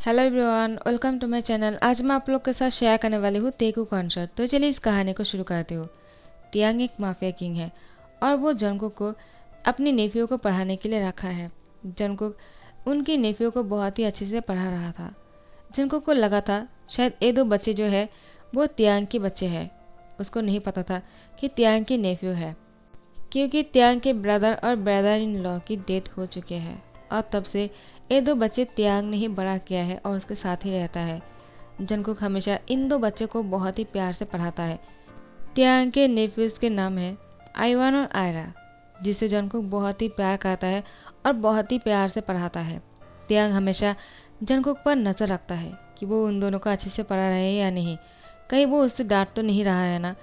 Hello everyone, welcome to my channel. आज मैं आप लोग के साथ शेयर करने वाली हूँ तेगू कॉन्सर्ट। तो चलिए इस कहानी को शुरू करती हूँ। तियांग एक माफिया किंग है और वो जंगकुक को अपनी नेफ्यू को पढ़ाने के लिए रखा है। जंगकुक उनकी नेफ्यू को बहुत ही अच्छे से पढ़ा रहा था। जंगकुक को लगा था शायद ये दो बच्चे जो है वो तियांग के बच्चे हैं। उसको नहीं पता था कि तियांग की नेफ्यू है, क्योंकि तियांग के ब्रदर और ब्रदर इन लॉ की डेथ हो चुके हैं और तब से ये दो बच्चे तियांग ने ही बड़ा किया है और उसके साथ ही रहता है। जंगकुक हमेशा इन दो बच्चों को बहुत ही प्यार से पढ़ाता है। तियांग के नेफ्यूज के नाम है आइवान और आयरा, जिसे जंगकुक बहुत ही प्यार करता है और बहुत ही प्यार से पढ़ाता है। तियांग हमेशा जंगकुक पर नज़र रखता है कि वो उन दोनों को अच्छे से पढ़ा रहे हैं या नहीं, कहीं वो उससे डांट तो नहीं रहा है ना।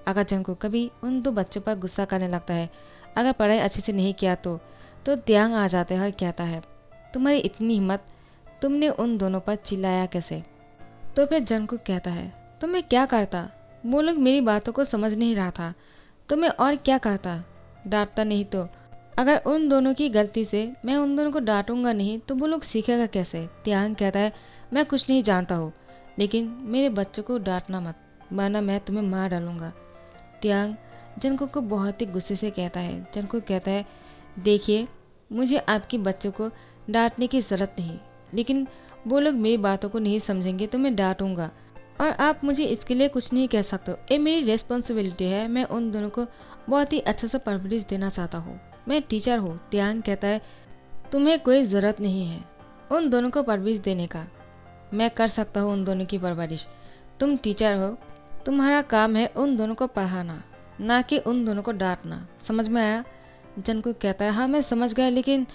अगर जंगकुक कभी उन दो बच्चों पर गुस्सा करने लगता है, अगर पढ़ाई अच्छे से नहीं किया तो तियांग आ जाता है और कहता है, तुम्हारी इतनी हिम्मत, तुमने उन दोनों पर चिल्लाया कैसे? तो फिर जंगकुक कहता है, तो मैं क्या करता? वो लोग मेरी बातों को समझ नहीं रहा था, तो मैं और क्या करता? डांटता नहीं तो? अगर उन दोनों की गलती से मैं उन दोनों को डांटूंगा नहीं तो वो लोग सीखेगा कैसे? तियांग कहता है, मैं कुछ नहीं जानता हूँ, लेकिन मेरे बच्चों को डांटना मत, वरना मैं तुम्हें मार डालूंगा। तियांग जंगकुक को बहुत ही गुस्से से कहता है। जंगकुक कहता है, देखिए, मुझे आपके बच्चों को डांटने की ज़रूरत नहीं, लेकिन वो लोग मेरी बातों को नहीं समझेंगे तो मैं डांटूंगा और आप मुझे इसके लिए कुछ नहीं कह सकते। ये मेरी रिस्पॉन्सिबिलिटी है। मैं उन दोनों को बहुत ही अच्छा सा परवरिश देना चाहता हूँ। मैं टीचर हूँ। तियांग कहता है, तुम्हें कोई ज़रूरत नहीं है उन दोनों को परवरिश देने का। मैं कर सकता हूँ उन दोनों की परवरिश। तुम टीचर हो, तुम्हारा काम है उन दोनों को पढ़ाना, ना कि उन दोनों को डांटना। समझ में आया? जंगकुक कहता है, हाँ मैं समझ गया, लेकिन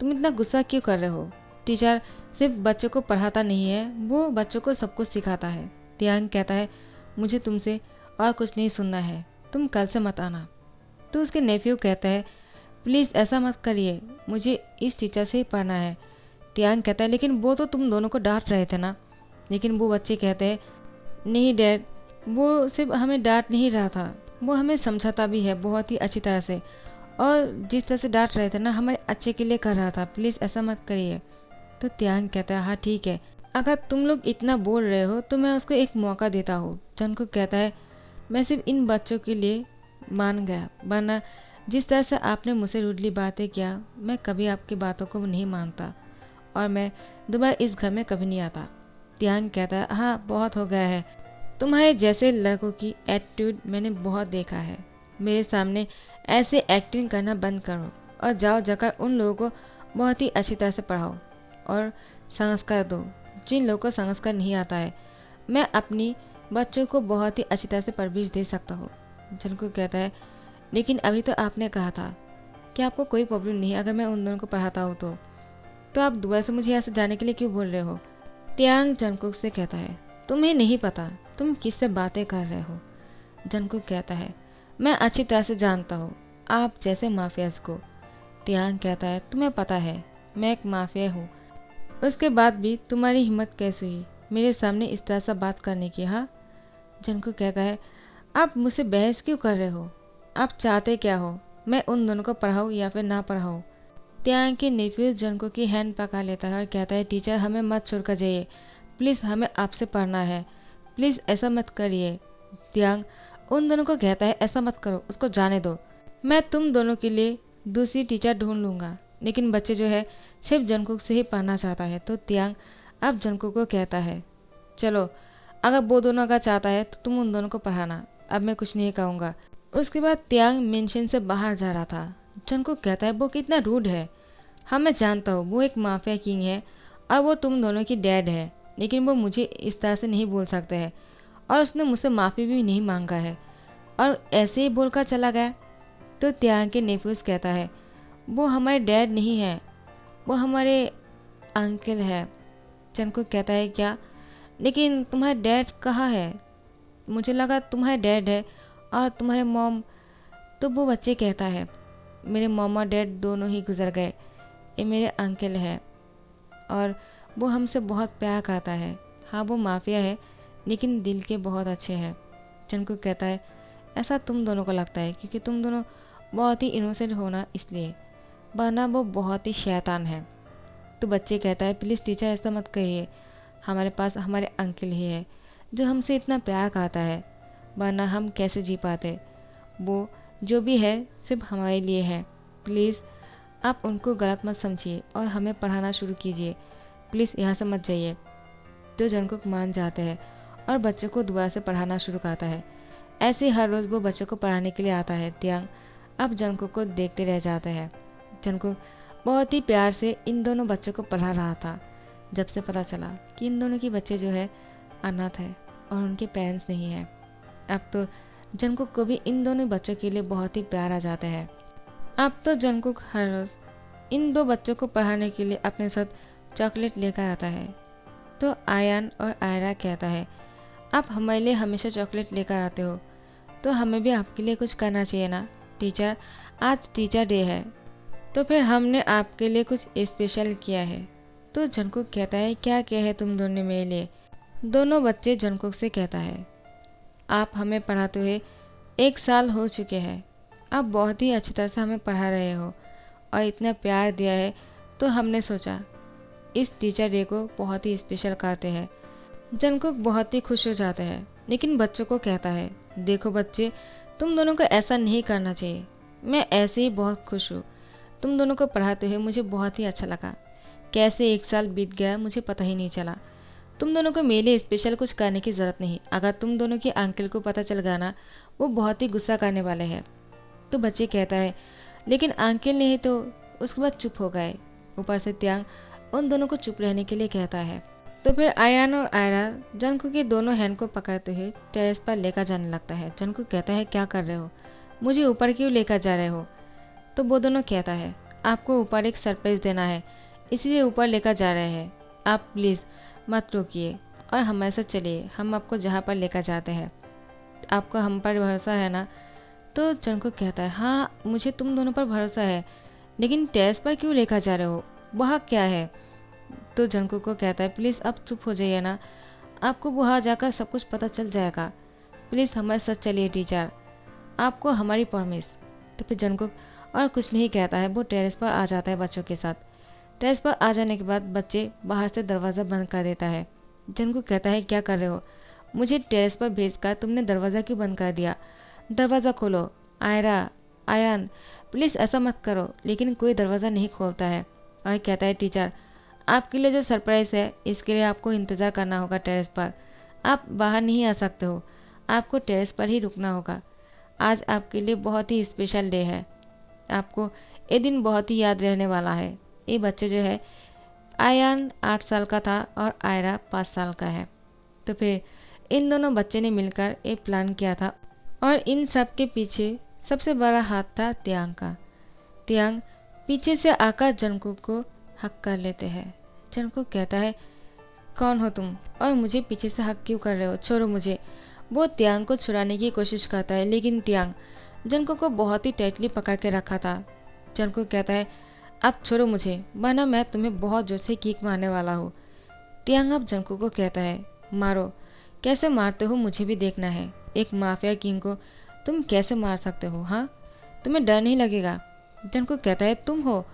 तुम इतना गुस्सा क्यों कर रहे हो? टीचर सिर्फ बच्चों को पढ़ाता नहीं है, वो बच्चों को सब कुछ सिखाता है। तियांग कहता है, मुझे तुमसे और कुछ नहीं सुनना है, तुम कल से मत आना। तो उसके नेफ्यू कहता है, प्लीज़ ऐसा मत करिए, मुझे इस टीचर से ही पढ़ना है। तियांग कहता है, लेकिन वो तो तुम दोनों को डांट रहे थे ना। लेकिन वो बच्चे कहते हैं, नहीं डैड, वो सिर्फ हमें डांट नहीं रहा था, वो हमें समझाता भी है बहुत ही अच्छी तरह से, और जिस तरह से डांट रहे थे ना, हमारे अच्छे के लिए कर रहा था। प्लीज़ ऐसा मत करिए। तो तियांग कहता है, हाँ ठीक है, अगर तुम लोग इतना बोल रहे हो तो मैं उसको एक मौका देता हूँ। जंगकुक कहता है, मैं सिर्फ इन बच्चों के लिए मान गया, वरना जिस तरह से आपने मुझसे रूडली बातें किया, मैं कभी आपकी बातों को नहीं मानता और मैं दोबारा इस घर में कभी नहीं आता। तियांग कहता है, हाँ बहुत हो गया है, तुम्हारे जैसे लड़कों की एटीट्यूड मैंने बहुत देखा है। मेरे सामने ऐसे एक्टिंग करना बंद करो और जाओ जाकर उन लोगों को बहुत ही अच्छी तरह से पढ़ाओ और संस्कार दो, जिन लोगों को संस्कार नहीं आता है। मैं अपनी बच्चों को बहुत ही अच्छी तरह से परवरिश दे सकता हूँ। जंगकुक कहता है, लेकिन अभी तो आपने कहा था कि आपको कोई प्रॉब्लम नहीं अगर मैं उन दोनों को पढ़ाता हूँ तो आप दोबारा से मुझे यहाँ से जाने के लिए क्यों बोल रहे हो? तियांग जंगकुक से कहता है, तुम्हें नहीं पता तुम किससे बातें कर रहे हो। जंगकुक कहता है, मैं अच्छी तरह से जानता हूँ आप जैसे माफियाज को। तियांग कहता है, तुम्हें पता है मैं एक माफिया हूँ, उसके बाद भी तुम्हारी हिम्मत कैसे हुई मेरे सामने इस तरह से बात करने की? हाँ। जंगकुक कहता है, आप मुझसे बहस क्यों कर रहे हो? आप चाहते क्या हो? मैं उन दोनों को पढ़ाऊँ या फिर ना पढ़ाऊँ? तियांग के नेफ्यूज जंगकुक की हैंड पकड़ लेता है और कहता है, टीचर हमें मत छोड़कर जाइए, प्लीज़ हमें आपसे पढ़ना है, प्लीज़ ऐसा मत करिए। तियांग उन दोनों को कहता है, ऐसा मत करो, उसको जाने दो, मैं तुम दोनों के लिए दूसरी टीचर ढूंढ लूँगा। लेकिन बच्चे जो है सिर्फ जंगकुक से ही पढ़ना चाहता है। तो तियांग अब जंगकुक को कहता है, चलो, अगर वो दोनों का चाहता है तो तुम उन दोनों को पढ़ाना, अब मैं कुछ नहीं कहूँगा। उसके बाद तियांग मेंशन से बाहर जा रहा था। जंगकुक कहता है, वो कितना रूड है। हाँ मैं जानता हूँ वो एक माफिया किंग है और वो तुम दोनों की डैड है, लेकिन वो मुझे इस तरह से नहीं बोल सकते हैं और उसने मुझसे माफ़ी भी नहीं मांगा है और ऐसे ही बोलकर चला गया। तो तियांग के नेफ्यूज कहता है, वो हमारे डैड नहीं है, वो हमारे अंकल है। जंगकुक कहता है, क्या? लेकिन तुम्हारे डैड कहाँ है? मुझे लगा तुम्हारे डैड है और तुम्हारे मॉम। तो वो बच्चे कहता है, मेरे मॉम और डैड दोनों ही गुजर गए, ये मेरे अंकल है और वो हमसे बहुत प्यार करता है। हाँ वो माफिया है, लेकिन दिल के बहुत अच्छे हैं। जंगकुक कहता है, ऐसा तुम दोनों को लगता है क्योंकि तुम दोनों बहुत ही इनोसेंट हो ना, इसलिए, वरना वो बहुत ही शैतान है। तो बच्चे कहता है, प्लीज़ टीचर ऐसा मत कहिए, हमारे पास हमारे अंकल ही है जो हमसे इतना प्यार करता है, वरना हम कैसे जी पाते। वो जो भी है सिर्फ हमारे लिए है। प्लीज़ आप उनको गलत मत समझिए और हमें पढ़ाना शुरू कीजिए। प्लीज़ यहाँ से मत जाइए। तो जंगकुक मान जाते हैं और बच्चों को दुआ से पढ़ाना शुरू करता है। ऐसे हर रोज़ वो बच्चों को पढ़ाने के लिए आता है। त्यांग अब जंगकुक को देखते रह जाते हैं। जंगकुक बहुत ही प्यार से इन दोनों बच्चों को पढ़ा रहा था। जब से पता चला कि इन दोनों के बच्चे जो है अनाथ है और उनके पेरेंट्स नहीं है, अब तो जंगकुक को भी इन दोनों बच्चों के लिए बहुत ही प्यार आ जाता है। अब तो जंगकुक हर रोज़ इन दो बच्चों को पढ़ाने के लिए अपने साथ चॉकलेट लेकर आता है। तो आयान और आयरा कहता है, आप हमारे लिए हमेशा चॉकलेट लेकर आते हो, तो हमें भी आपके लिए कुछ करना चाहिए ना टीचर। आज टीचर डे है, तो फिर हमने आपके लिए कुछ स्पेशल किया है। तो जंगकुक कहता है, क्या किया है तुम दोनों ने मेरे लिए। दोनों बच्चे जंगकुक से कहता है, आप हमें पढ़ाते हुए 1 साल हो चुके हैं। आप बहुत ही अच्छी तरह से हमें पढ़ा रहे हो और इतना प्यार दिया है, तो हमने सोचा इस टीचर डे को बहुत ही स्पेशल करते हैं। जंगकुक बहुत ही खुश हो जाता है, लेकिन बच्चों को कहता है, देखो बच्चे, तुम दोनों को ऐसा नहीं करना चाहिए। मैं ऐसे ही बहुत खुश हूँ। तुम दोनों को पढ़ाते हुए मुझे बहुत ही अच्छा लगा। कैसे 1 साल बीत गया मुझे पता ही नहीं चला। तुम दोनों को मेरे लिए स्पेशल कुछ करने की ज़रूरत नहीं। अगर तुम दोनों के अंकल को पता चल गया ना, वो बहुत ही गुस्सा करने वाले हैं। तो बच्चे कहता है, लेकिन अंकल ने ही तो। उसके बाद चुप हो गए। ऊपर से त्यांग उन दोनों को चुप रहने के लिए कहता है। तो फिर आयान और आयरा जंगकुक के दोनों हैंड को पकड़ते हुए टेरेस पर लेकर जाने लगता है। जंगकुक कहता है, क्या कर रहे हो, मुझे ऊपर क्यों लेकर जा रहे हो। तो वो दोनों कहता है, आपको ऊपर एक सरप्राइज़ देना है, इसलिए ऊपर लेकर जा रहे हैं। आप प्लीज़ मत रोकिए और हमारे साथ चलिए, हम आपको जहाँ पर लेकर जाते हैं। आपको हम पर भरोसा है ना। तो जंगकुक कहता है, हाँ मुझे तुम दोनों पर भरोसा है, लेकिन टेरेस पर क्यों लेकर जा रहे हो, वहाँ क्या है। तो जंगकुक को कहता है, प्लीज़ अब चुप हो जाइए ना, आपको वहाँ जाकर सब कुछ पता चल जाएगा। प्लीज़ हमारे साथ चलिए टीचर, आपको हमारी प्रॉमिस। तो फिर जंगकुक और कुछ नहीं कहता है, वो टेरेस पर आ जाता है बच्चों के साथ। टेरेस पर आ जाने के बाद बच्चे बाहर से दरवाज़ा बंद कर देता है। जंगकुक कहता है, क्या कर रहे हो, मुझे टेरेस पर भेजकर तुमने दरवाज़ा क्यों बंद कर दिया। दरवाज़ा खोलो। आयरा, आयान, प्लीज़ ऐसा मत करो। लेकिन कोई दरवाज़ा नहीं खोलता है और कहता है, टीचर आपके लिए जो सरप्राइज़ है इसके लिए आपको इंतज़ार करना होगा टेरेस पर। आप बाहर नहीं आ सकते हो, आपको टेरेस पर ही रुकना होगा। आज आपके लिए बहुत ही स्पेशल डे है, आपको ये दिन बहुत ही याद रहने वाला है। ये बच्चे जो है, आयान 8 साल का था और आयरा 5 साल का है। तो फिर इन दोनों बच्चे ने मिलकर एक प्लान किया था और इन सब के पीछे सबसे बड़ा हाथ था त्यांग का। त्यांग पीछे से आकर जंगकुक को हक कर लेते हैं। जंगकुक कहता है, कौन हो तुम और मुझे पीछे से हक क्यों कर रहे हो, छोड़ो मुझे। वो त्यांग को छुड़ाने की कोशिश करता है, लेकिन त्यांग जंगकुक को बहुत ही टाइटली पकड़ के रखा था। जंगकुक कहता है, अब छोड़ो मुझे, वरना मैं तुम्हें बहुत जोर से किक मारने वाला हूँ। त्यांग अब जंगकुक को कहता है, मारो, कैसे मारते हो मुझे भी देखना है। एक माफिया किंग को तुम कैसे मार सकते हो, हाँ, तुम्हें डर नहीं लगेगा। जंगकुक कहता है, तुम हो,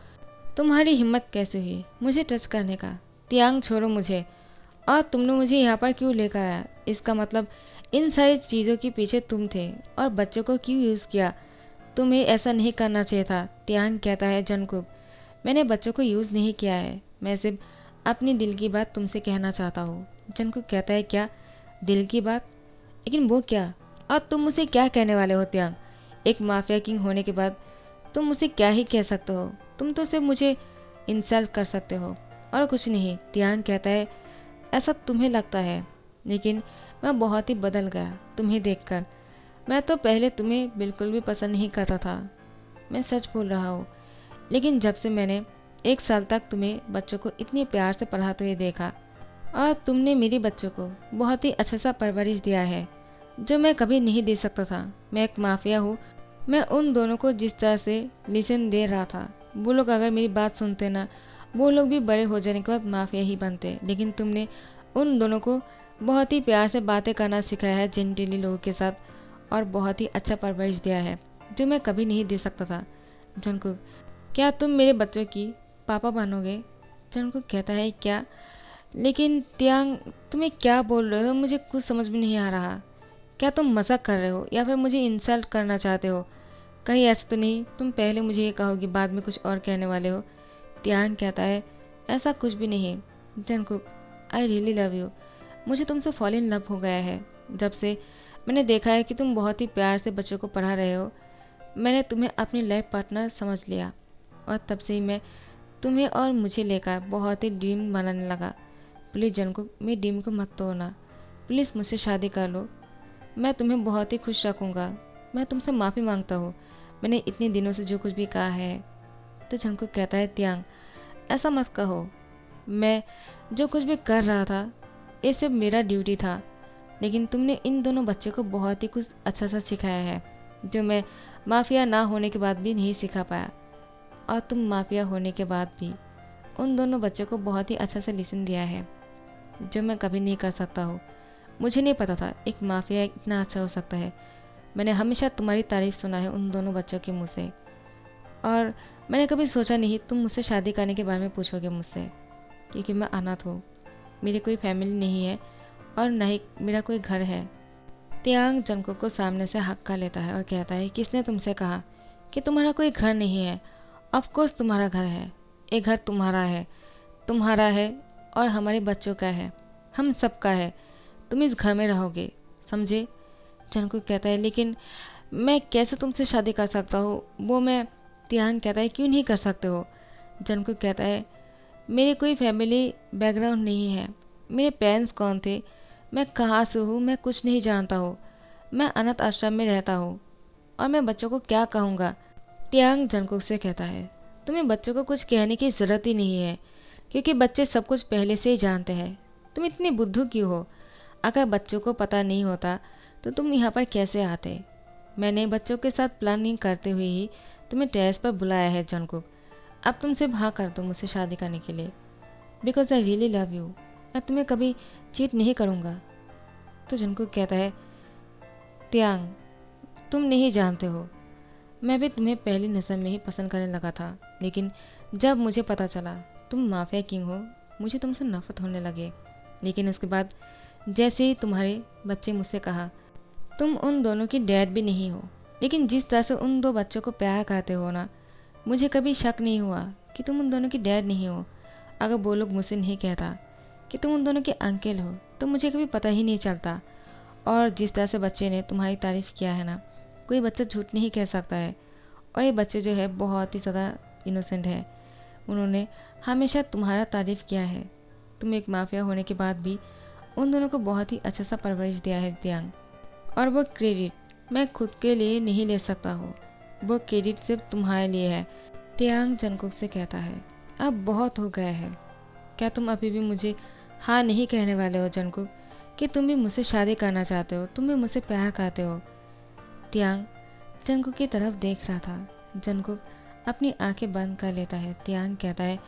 तुम्हारी हिम्मत कैसे हुई मुझे टच करने का। त्यांग छोड़ो मुझे, और तुमने मुझे यहाँ पर क्यों लेकर आया, इसका मतलब इन सारी चीज़ों के पीछे तुम थे और बच्चों को क्यों यूज़ किया, तुम्हें ऐसा नहीं करना चाहिए था। त्यांग कहता है, जंगकुक मैंने बच्चों को यूज़ नहीं किया है, मैं सिर्फ अपनी दिल की बात तुमसे कहना चाहता हूँ। जंगकुक कहता है, क्या दिल की बात, लेकिन वो क्या, और तुम मुझे क्या कहने वाले हो त्यांग। एक माफिया किंग होने के बाद तुम मुझे क्या ही कह सकते हो, तुम तो सिर्फ मुझे इंसल्ट कर सकते हो और कुछ नहीं। त्यांग कहता है, ऐसा तुम्हें लगता है, लेकिन मैं बहुत ही बदल गया तुम्हें देखकर। मैं तो पहले तुम्हें बिल्कुल भी पसंद नहीं करता था, मैं सच बोल रहा हूँ। लेकिन जब से मैंने 1 साल तक तुम्हें बच्चों को इतने प्यार से पढ़ाते हुए देखा और तुमने मेरे बच्चों को बहुत ही अच्छा सा परवरिश दिया है जो मैं कभी नहीं दे सकता था। मैं एक माफिया हूँ, मैं उन दोनों को जिस तरह से लिसन दे रहा था, वो लोग अगर मेरी बात सुनते ना, वो लोग भी बड़े हो जाने के बाद माफिया ही बनते। लेकिन तुमने उन दोनों को बहुत ही प्यार से बातें करना सिखाया है जेंटली लोगों के साथ, और बहुत ही अच्छा परवरिश दिया है जो मैं कभी नहीं दे सकता था। जंगकुक, क्या तुम मेरे बच्चों की पापा बनोगे। जंगकुक कहता है, क्या, लेकिन तियांग, तुम्हें क्या बोल रहे हो मुझे कुछ समझ में नहीं आ रहा। क्या तुम मजाक कर रहे हो या फिर मुझे इंसल्ट करना चाहते हो? कहीं ऐसा तो नहीं तुम पहले मुझे ये कहोगे बाद में कुछ और कहने वाले हो? तियांग कहता है ऐसा कुछ भी नहीं। Jungkook, I really love you. मुझे तुमसे फॉल इन लव हो गया है। जब से मैंने देखा है कि तुम बहुत ही प्यार से बच्चों को पढ़ा रहे हो, मैंने तुम्हें अपनी लाइफ पार्टनर समझ लिया और तब से ही मैं तुम्हें और मुझे लेकर बहुत ही ड्रीम बनाने लगा। प्लीज़ जंगकुक, मेरी ड्रीम को मत तोड़ना। प्लीज़ मुझसे शादी कर लो। मैं तुम्हें बहुत ही खुश रखूँगा। मैं तुमसे माफ़ी मांगता हूँ, मैंने इतने दिनों से जो कुछ भी कहा है। तो जंगकुक कहता है तियांग, ऐसा मत कहो। मैं जो कुछ भी कर रहा था ये सिर्फ मेरा ड्यूटी था, लेकिन तुमने इन दोनों बच्चों को बहुत ही कुछ अच्छा सा सिखाया है जो मैं माफिया ना होने के बाद भी नहीं सिखा पाया। और तुम माफिया होने के बाद भी उन दोनों बच्चों को बहुत ही अच्छा से लेसन दिया है जो मैं कभी नहीं कर सकता हूँ। मुझे नहीं पता था एक माफिया इतना अच्छा हो सकता है। मैंने हमेशा तुम्हारी तारीफ सुना है उन दोनों बच्चों के मुँह से, और मैंने कभी सोचा नहीं तुम मुझसे शादी करने के बारे में पूछोगे मुझसे, क्योंकि मैं अनाथ हूँ, मेरी कोई फैमिली नहीं है और न ही मेरा कोई घर है। तियांग जंगकुक को सामने से हक्का लेता है और कहता है किसने तुमसे कहा कि तुम्हारा कोई घर नहीं है? ऑफ कोर्स तुम्हारा घर है। ये घर तुम्हारा है और हमारे बच्चों का है, हम सबका है। तुम इस घर में रहोगे, समझे? जंगकुक कहता है लेकिन मैं कैसे तुमसे शादी कर सकता हूँ वो मैं। तियांग कहता है क्यों नहीं कर सकते हो? जंगकुक कहता है मेरी कोई फैमिली बैकग्राउंड नहीं है। मेरे पेरेंट्स कौन थे, मैं कहाँ से हूँ, मैं कुछ नहीं जानता हूँ। मैं अनाथ आश्रम में रहता हूँ और मैं बच्चों को क्या कहूँगा? तियांग जंगकुक से कहता है तुम्हें बच्चों को कुछ कहने की ज़रूरत ही नहीं है, क्योंकि बच्चे सब कुछ पहले से ही जानते हैं। तुम इतने बुद्धू क्यों हो? अगर बच्चों को पता नहीं होता तो तुम यहाँ पर कैसे आते? मैंने बच्चों के साथ प्लानिंग करते हुए ही तुम्हें टेरेस पर बुलाया है जंगकुक। अब तुम सिर्फ हाँ कर दो मुझसे शादी करने के लिए, because I really love you. मैं तुम्हें कभी चीट नहीं करूँगा। तो जंगकुक कहता है तियांग, तुम नहीं जानते हो, मैं भी तुम्हें पहली नज़र में ही पसंद करने लगा था, लेकिन जब मुझे पता चला तुम माफिया किंग हो मुझे तुमसे नफरत होने लगे। लेकिन उसके बाद जैसे ही तुम्हारे बच्चे मुझसे कहा तुम उन दोनों की डैड भी नहीं हो, लेकिन जिस तरह से उन दो बच्चों को प्यार करते हो ना, मुझे कभी शक नहीं हुआ कि तुम उन दोनों की डैड नहीं हो। अगर वो लोग मुझसे नहीं कहता कि तुम उन दोनों के अंकल हो तो मुझे कभी पता ही नहीं चलता। और जिस तरह से बच्चे ने तुम्हारी तारीफ़ किया है ना, कोई बच्चा झूठ नहीं कह सकता है। और ये बच्चे जो है बहुत ही ज़्यादा इनोसेंट है, उन्होंने हमेशा तुम्हारा तारीफ़ किया है। तुम एक माफिया होने के बाद भी उन दोनों को बहुत ही अच्छा सा परवरिश दिया है तियांग, और वो क्रेडिट मैं खुद के लिए नहीं ले सकता हूँ, वो क्रेडिट सिर्फ तुम्हारे लिए है। तियांग जंगकुक से कहता है अब बहुत हो गया है। क्या तुम अभी भी मुझे हाँ नहीं कहने वाले हो जंगकुक, कि तुम भी मुझसे शादी करना चाहते हो, तुम भी मुझसे प्यार करते हो? तियांग जंगकुक की तरफ देख रहा था। जंगकुक अपनी आंखें बंद कर लेता है। तियांग कहता है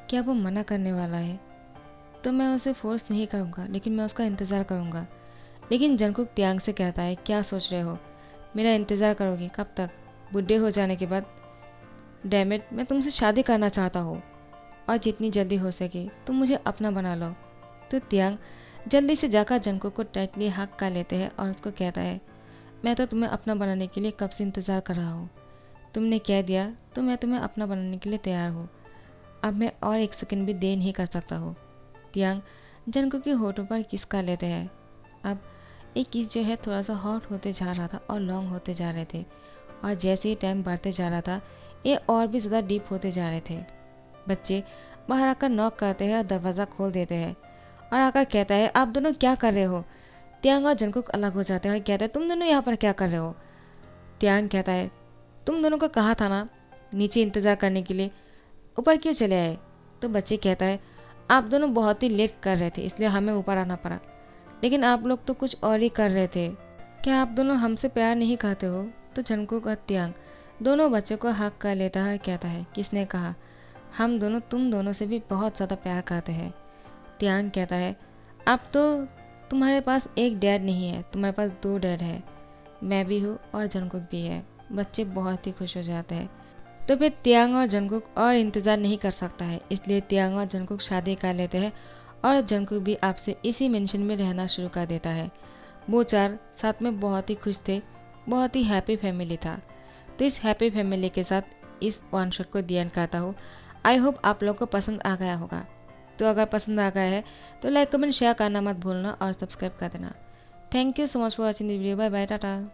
क्या वो मना करने वाला है? तो मैं उसे फोर्स नहीं करूँगा, लेकिन मैं उसका इंतज़ार करूँगा। लेकिन जंगकुक तियांग से कहता है क्या सोच रहे हो, मेरा इंतज़ार करोगे कब तक? बुढ़े हो जाने के बाद? डैमिट, मैं तुमसे शादी करना चाहता हूँ और जितनी जल्दी हो सके तुम मुझे अपना बना लो। तो तियांग जल्दी से जाकर जंगकुक को टाइटली हक कर लेते हैं और उसको कहता है मैं तो तुम्हें अपना बनाने के लिए कब से इंतज़ार कर रहा हूँ। तुमने कह दिया तो मैं तुम्हें अपना बनाने के लिए तैयार हूँ। अब मैं और एक सेकंड भी देर नहीं कर सकता हूँ। तियांग जंगकुक के होठों पर किस कर लेते हैं। अब एक किस जो है थोड़ा सा हॉट होते जा रहा था और लॉन्ग होते जा रहे थे, और जैसे ही टाइम बढ़ते जा रहा था ये और भी ज़्यादा डीप होते जा रहे थे। बच्चे बाहर आकर नॉक करते हैं और दरवाज़ा खोल देते हैं और आकर कहता है आप दोनों क्या कर रहे हो? तियांग और जंगकुक अलग हो जाते हैं और कहते हैं तुम दोनों यहाँ पर क्या कर रहे हो? तियांग कहता है तुम दोनों को कहा था ना नीचे इंतज़ार करने के लिए, ऊपर क्यों चले आए? तो बच्चे कहता है आप दोनों बहुत ही लेट कर रहे थे इसलिए हमें ऊपर आना पड़ा, लेकिन आप लोग तो कुछ और ही कर रहे थे। क्या आप दोनों हमसे प्यार नहीं करते हो? तो जंगकुक और तियांग दोनों बच्चों को हक कर लेता है। कहता है किसने कहा? हम दोनों तुम दोनों से भी बहुत ज़्यादा प्यार करते हैं। तियांग कहता है अब तो तुम्हारे पास एक डैड नहीं है, तुम्हारे पास दो डैड है, मैं भी हूँ और जंगकुक भी है। बच्चे बहुत ही खुश हो जाते हैं। तो फिर तियांग और जंगकुक और इंतज़ार नहीं कर सकता है, इसलिए तियांग और जंगकुक शादी कर लेते हैं और जंगकुक भी आपसे इसी मेंशन में रहना शुरू कर देता है। वो चार साथ में बहुत ही खुश थे, बहुत ही हैप्पी फैमिली था। तो इस हैप्पी फैमिली के साथ इस वन शॉट को दी एंड करता हूँ। आई होप आप लोग को पसंद आ गया होगा। तो अगर पसंद आ गया है तो लाइक कमेंट शेयर करना मत भूलना और सब्सक्राइब कर देना। Thank you so much for watching the video. Bye bye, Tata.